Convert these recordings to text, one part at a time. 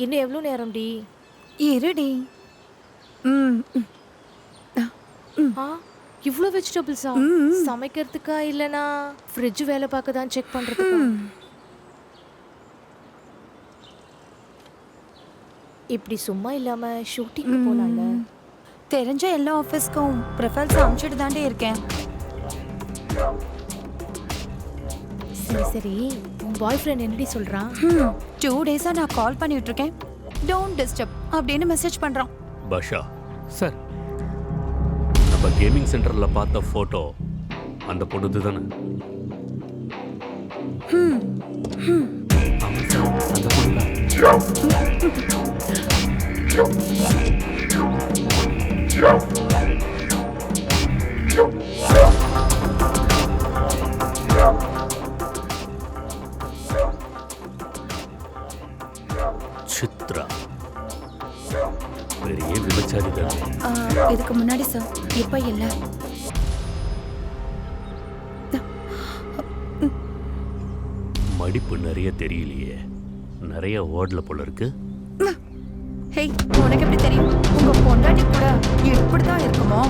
இன்னும் எவ்வளோ நேரம்டி? இருடி. ம் ம், ஆ இவ்ளோ வெஜிடபிள்ஸா? ம். சமைக்கிறதுக்கா இல்லனா ஃப்ரிட்ஜ் வேலை பார்க்க தான் செக் பண்றதுக்கா? ம். இப்படி சும்மா இல்லாம ஷூட்டிங்க்கு போலாம்ல? ம். தெரிஞ்ச எல்லா ஆஃபீஸ்க்கும் ப்ரொஃபைல்ஸ் அனுப்பிச்சிட்டு தாண்டி இருக்கேன். சரி சரி. உன் பாய் ஃப்ரெண்ட் என்னடி சொல்றான்? 2 டேஸா நான் கால் பண்ணிட்டு இருக்கேன். டோன்ட் டிஸ்டர்ப் அப்படின்னு மெசேஜ் பண்றான். பாஷா, சார் நம்ம கேமிங் சென்டர்ல பார்த்த போட்டோ அந்த பொண்ணுது தானே? ஆமாம் சார், அந்த பொண்ணு தான். சித்ரா பெரிய விபச்சாரி தானே? இதுக்கு முன்னாடி சார், இப்போ இல்லை. மடிப்பு நிறைய தெரியலையே, நிறைய ஓடல போல இருக்கு. ஹேய், உனக்கு எப்படி தெரியும்? உங்க பொண்டாட்டி கூட இப்படி தான் இருக்குமோ?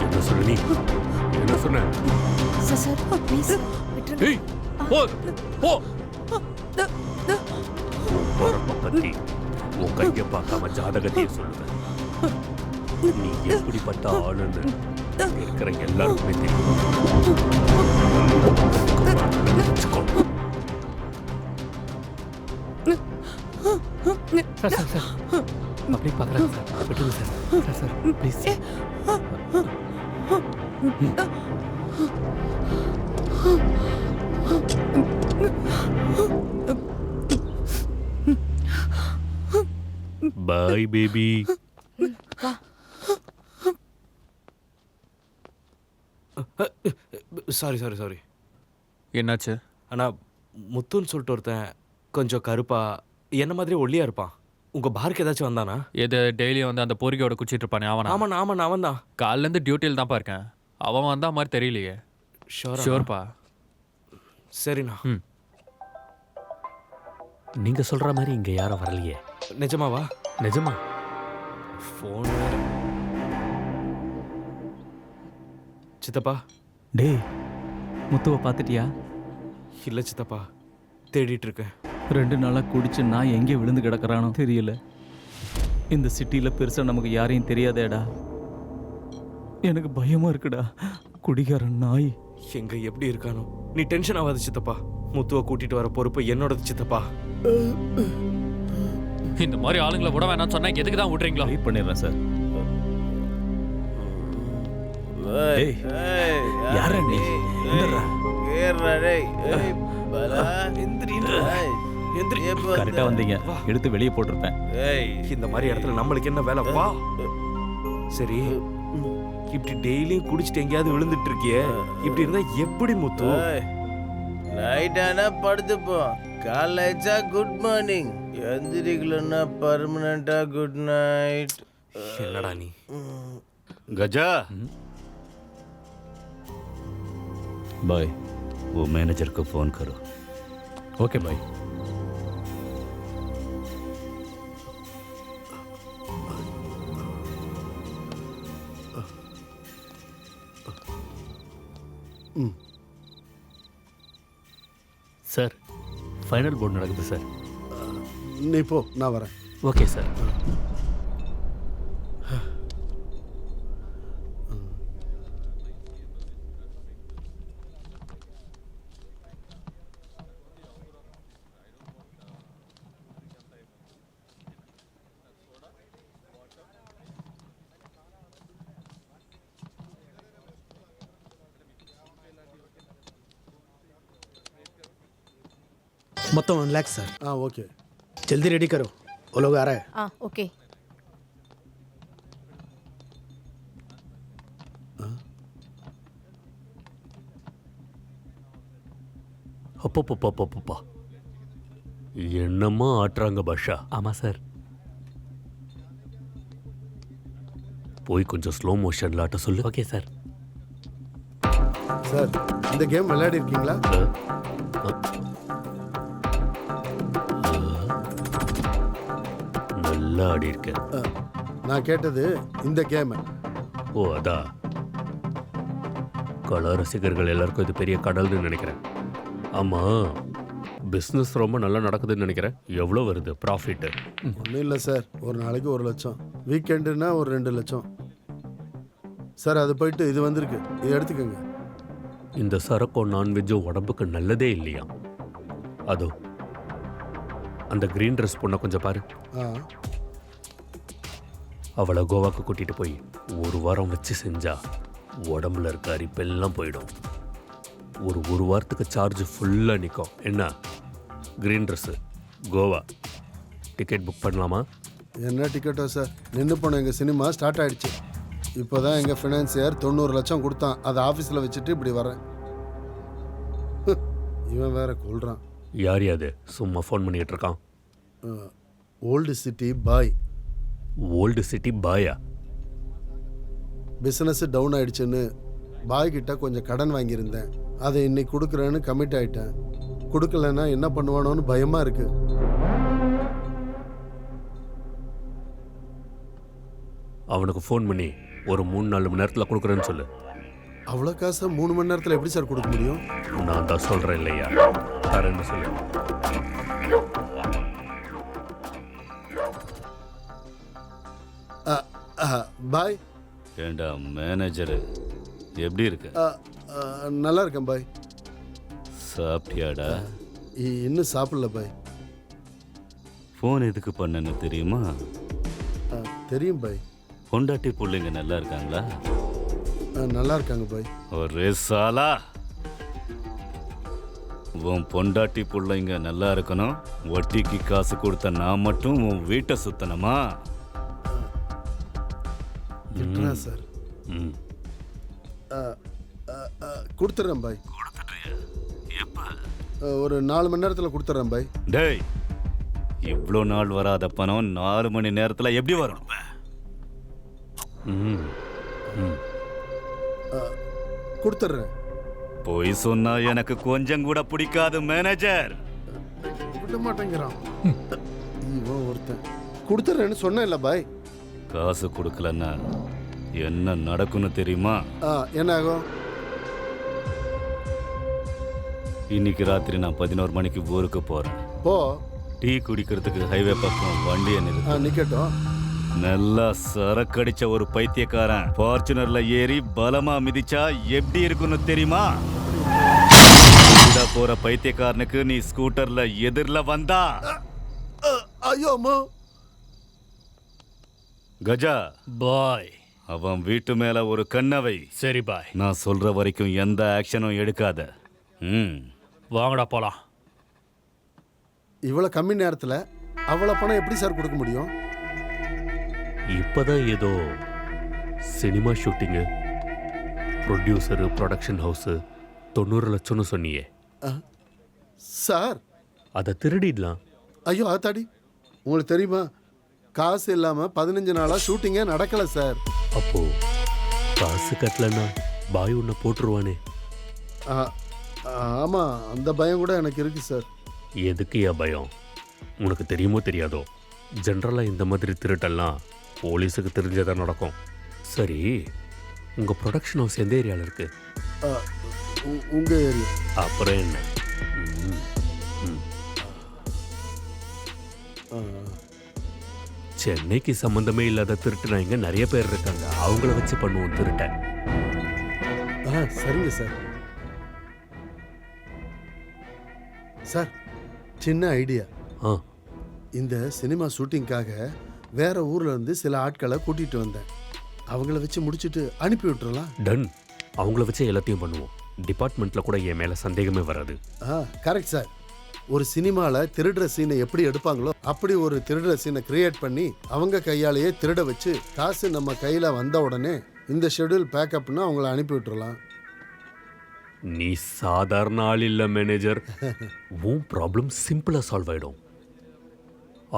என்ன சொல்ல நீ? என்ன சொன்ன? சார் சார் ப்ளீஸ் விட்டுருங்க. ஏய், போ போ. பொறப்ப பத்தி உன் கையை பார்க்காம ஜாதகத்தையே சொல்லுவேன். நீ எப்படிப்பட்ட ஆளுன்னு இருக்கிற எல்லாருக்குமே தெரியும். வச்சுக்கோ. சார் சார் சார் அப்படியே பார்க்குறாங்க சார், விட்டுருங்க sir. Sir sir please. Boy baby. Sorry sorry sorry என்னாச்சு? அண்ணா, முத்துன்னு சொல்லிட்டு ஒருத்தன் கொஞ்சம் கருப்பா என்ன மாதிரி ஒல்லியா இருப்பான். உங்க பாருக்கு ஏதாச்சும் வந்தானா? எது டெய்லியும் வந்து அந்த பொறுக்கியோட குச்சிட்டு இருப்பானே அவனா? ஆமாண்ணா ஆமாண்ணா அவன் தான். காலிலேருந்து டியூட்டியில் தான்ப்பா இருக்கேன். அவன் வந்தா மாதிரி தெரியலையே. ஷோர்ப்பா. சரிண்ணா. ம். நீங்க சொல்ற மாதிரி இங்க யாரும் வரலையே. நிஜமாவா? நிஜமா? ஃபோன் சித்தப்பா. டேய், முத்துவை பார்த்துட்டியா? இல்லை சித்தப்பா, தேடிட்டு இருக்கேன். 2 நாளாக குடிச்சு நான் எங்கே விழுந்து கிடக்குறானோ தெரியல. இந்த சிட்டியில் பெருசாக நமக்கு யாரையும் தெரியாதேடா. எனக்கு பயமாக இருக்குடா. குடிகாரன் நாய். எங்க எப்படி இருக்கானோ? நீ டென்ஷன் ஆகாது சித்தப்பா. முத்துவை கூட்டிட்டு வர பொறுப்பு என்னோடது சித்தப்பா. இந்த மாதிரி ஆளுங்களை விட வேணாம்னு சொன்னா எதுக்கு தான் விட்றீங்களா? வெயிட் பண்ணிடுறேன் சார். ஏய், யாரா நீ? எந்திரா. கரெக்டா வந்தீங்க. எடுத்து வெளியே போட்டிருப்பேன். இந்த மாதிரி இடத்துல நம்மளுக்கு என்ன வேலை? வா. சரி, இப்படி டெய்லியும் குடிச்சிட்டு எங்கேயாவது விழுந்துட்டு இருக்கியே, இப்படி இருந்தா எப்படி முத்து? நைட் ஆனா படுத்துப்போ, காலேஜா குட் மார்னிங், எந்திரிக்கலன்னா பர்மனண்டா குட் நைட். என்னடா நீ? गजा बाय. वो मैनेजर को फोन करो. Okay bye. Sir, final board நடக்குது சார். நீ போ, நான் வரேன். Okay sir. మొత్తం 1 लाख सर. हाँ ओके, जल्दी रेडी करो, वो लोग आ रहा है. ஆ ஓகே. அப்பப்பப்பப்பப்பா, என்னம்மா ஆட்டுறாங்க பாஷா. ஆமாம் சார். போய் கொஞ்சம் ஸ்லோ மோஷன்ல ஆட்ட சொல்லு. Okay sir. சார், இந்த கேம் விளையாடி இருக்கீங்களா? நல்லா ஆடி இருக்க. நான் கேட்டது இந்த கேம். ஓ அதா, கலா ரசிகர்கள் எல்லாருக்கும் இது பெரிய கடல்னு நினைக்கிறேன். ஆமா, பிஸ்னஸ் ரொம்ப நல்லா நடக்குதுன்னு நினைக்கிறேன். எவ்வளோ வருது ப்ராஃபிட்டு? ஒன்றும் இல்லை சார், ஒரு நாளைக்கு 1 லட்சம், வீக்கெண்டுனா ஒரு 2 லட்சம் சார். அது போயிட்டு இது வந்திருக்கு, இது எடுத்துக்கோங்க. இந்த சரக்கும் நான்வெஜ்ஜும் உடம்புக்கு நல்லதே இல்லையா? அதோ அந்த கிரீன் ட்ரெஸ் பொண்ணை கொஞ்சம் பாரு. ஆ அவளை கோவாக்கு கூட்டிட்டு போய் 1 வாரம் வச்சு செஞ்சா உடம்புல இருக்க அரிப்பெல்லாம் போயிடும். ஒரு வாரத்துக்கு சார்ஜ் ஃபுல்லாக நிற்கும். என்ன? Green dress, Goa. Ticket book பண்ணலாமா? என்ன டிக்கெட்டோ சார், நின்று போன எங்கள் சினிமா ஸ்டார்ட் ஆகிடுச்சு. இப்போ தான் எங்கள் ஃபினான்சியர் 90 லட்சம் கொடுத்தான். அதை ஆஃபீஸில் வச்சுட்டு இப்படி வரேன். இவன் வேற கொள்றான். யார் யாது சும்மா ஃபோன் பண்ணிகிட்டு இருக்கான்? ஓல்டு சிட்டி பாய். ஓல்டு சிட்டி பாயா? பிஸ்னஸ் டவுன் ஆயிடுச்சுன்னு பாய் கிட்ட கொஞ்சம் கடன் வாங்கியிருந்தேன். அதை இன்னைக்கு கொடுக்குறேன்னு கமிட் ஆயிட்டேன். கொடுக்கலன்னா என்ன பண்ணுவானோன்னு பயமா இருக்கு. அவனுக்கு ஃபோன் பண்ணி ஒரு 3-4 மணி நேரத்தில் கொடுக்குறேன்னு சொல்லு. அவ்வளோ காசை 3 மணி நேரத்தில் எப்படி சார் கொடுக்க முடியும்? நான் தான் சொல்கிறேன் இல்லையா, தரேன்னு சொல்லு. பாய். ஏண்டா மேனேஜரு, எப்படி இருக்க? நல்லா இருக்கேன் பாய். சாப்பிட்டியாடா? இன்னும் சாப்பிடல பாய். ஃபோன் எதுக்கு பண்ணன்னு தெரியுமா? தெரியும் பாய். பொண்டாட்டி பிள்ளைங்க நல்லா இருக்காங்களா? நல்லா இருக்காங்க பாய். ஒரே சாலா, உன் பொண்டாட்டி பிள்ளைங்க நல்லா இருக்கணும், வட்டிக்கு காசு கொடுத்த நான் மட்டும் உன் வீட்டை சுத்தணுமா? திட்டுறா சார். கொடுத்துட்றேன் பாய். ஒரு 4 மணி நேரத்தில் கொடுத்துட்றேன் பாய். டேய், இவ்வளோ நாள் வராத பணம் 4 மணி நேரத்தில் எப்படி வரும்? கொடுத்துட்றேன். போய் சொன்னா எனக்கு கொஞ்சம் கூட பிடிக்காது மேனேஜர். விட மாட்டேங்கிறான் இவன் ஒருத்தன். கொடுத்துட்றேன்னு சொன்னேன் இல்லை பாய். காசு கொடுக்கலன்னா என்ன நடக்கும்னு தெரியுமா? என்ன ஆகும்? இன்னைக்கு ராத்திரி நான் 11 மணிக்கு ஊருக்கு போறேன். போ. டீ குடிக்கிறதுக்கு ஹைவே பக்கம் வண்டியை நிக்கட்டும். நல்லா சரக்கடிச்ச ஒரு பைத்தியக்காரன் ஃபார்ச்சுனர்ல ஏறி பலமா மிதிச்சா எப்படி இருக்குன்னு தெரியுமா? போற பைத்தியக்காரனுக்கு நீ ஸ்கூட்டர்ல எதிர்ல வந்தா, ஐயோ அம்மா. கஜா பாய், அவன் வீட்டு மேல ஒரு கண்ணவை. சரி பாய், நான் சொல்ற வரைக்கும் எந்த ஆக்ஷனும் எடுக்காத. வாங்கடா போலாம். இவ்வளவு கம்மி நேரத்தில் அவ்வளோ பணம் எப்படி சார் கொடுக்க முடியும்? இப்போதான் ஏதோ cinema shooting, producer, production house 90 லட்சம்னு சொன்னியே சார். அதை திருடிடலாம். ஐயோ ஆத்தாடி, உங்களுக்கு தெரியுமா, காசு இல்லாமல் 15 நாளாக ஷூட்டிங்கே நடக்கலை சார். அப்போ காசு கட்டலன்னா பாய் உன்னை போட்டுருவானே. ஆமாம், அந்த பயம் கூட எனக்கு இருக்கு சார். எதுக்குயா பயம்? உனக்கு தெரியுமோ தெரியாதோ, ஜென்ரலாக இந்த மாதிரி திருட்டெல்லாம் போலீஸுக்கு தெரிஞ்சதான் நடக்கும். சரி, உங்கள் ப்ரொடக்ஷன் ஹவுஸ் எந்த ஏரியாவில் இருக்கு? உங்கள் ஏரியா. அப்புறம் என்ன? சென்னைக்கு சம்மந்தமே இல்லாத திருட்டு இங்கே நிறைய பேர் இருக்காங்க. அவங்கள வச்சு பண்ணுவோம் திருட்ட. சரிங்க சார். சார், சின்ன ஐடியா. இந்த சினிமா ஷூட்டிங்காக வேற ஊர்ல இருந்து சில ஆட்களை கூட்டிட்டு வந்தேன். அவங்கள வச்சு முடிச்சுட்டு அனுப்பி விட்டுறலாம். டன். அவங்கள வச்சு எல்லாத்தையும் பண்ணுவோம். டிபார்ட்மெண்ட்ல கூட என் மேல சந்தேகமே வராது. Correct sir. ஒரு சினிமாவில் திருடுற சீனை எப்படி எடுப்பாங்களோ அப்படி ஒரு திருடுற சீனை கிரியேட் பண்ணி அவங்க கையாலேயே திருட வச்சு காசு நம்ம கையில் வந்த உடனே இந்த ஷெட்யூல் பேக்கப்னு அவங்கள அனுப்பி விட்டுறலாம். நீ சாதாரண ஆள் இல்லை மேனேஜர். உன் ப்ராப்ளம் சிம்பிளாக சால்வ் ஆகிடும்.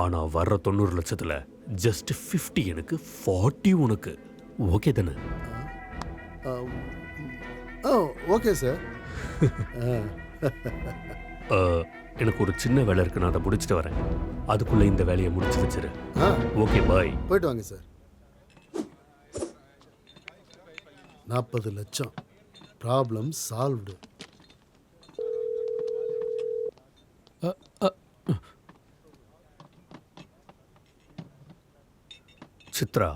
ஆனால் வர்ற 90 லட்சத்தில் ஜஸ்ட் 50 எனக்கு, 40 உனக்கு. ஓகே தானே? Okay sir. எனக்கு ஒரு சின்ன வேலை இருக்கு, நான் அதை முடிச்சுட்டு வரேன். அதுக்குள்ளே இந்த வேலையை முடிச்சு வச்சிரு. ஆ ஓகே பாய். போயிட்டு வாங்க சார். 40 லட்சம், ப்ராப்ளம் சால்வ்டு. சித்ரா,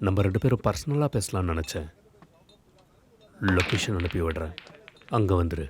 நம்ம 2 பேரும் பர்சனலாக பேசலாம்னு நினச்சேன். லொக்கேஷன் அனுப்பி விடுறேன், அங்கே வந்துரு.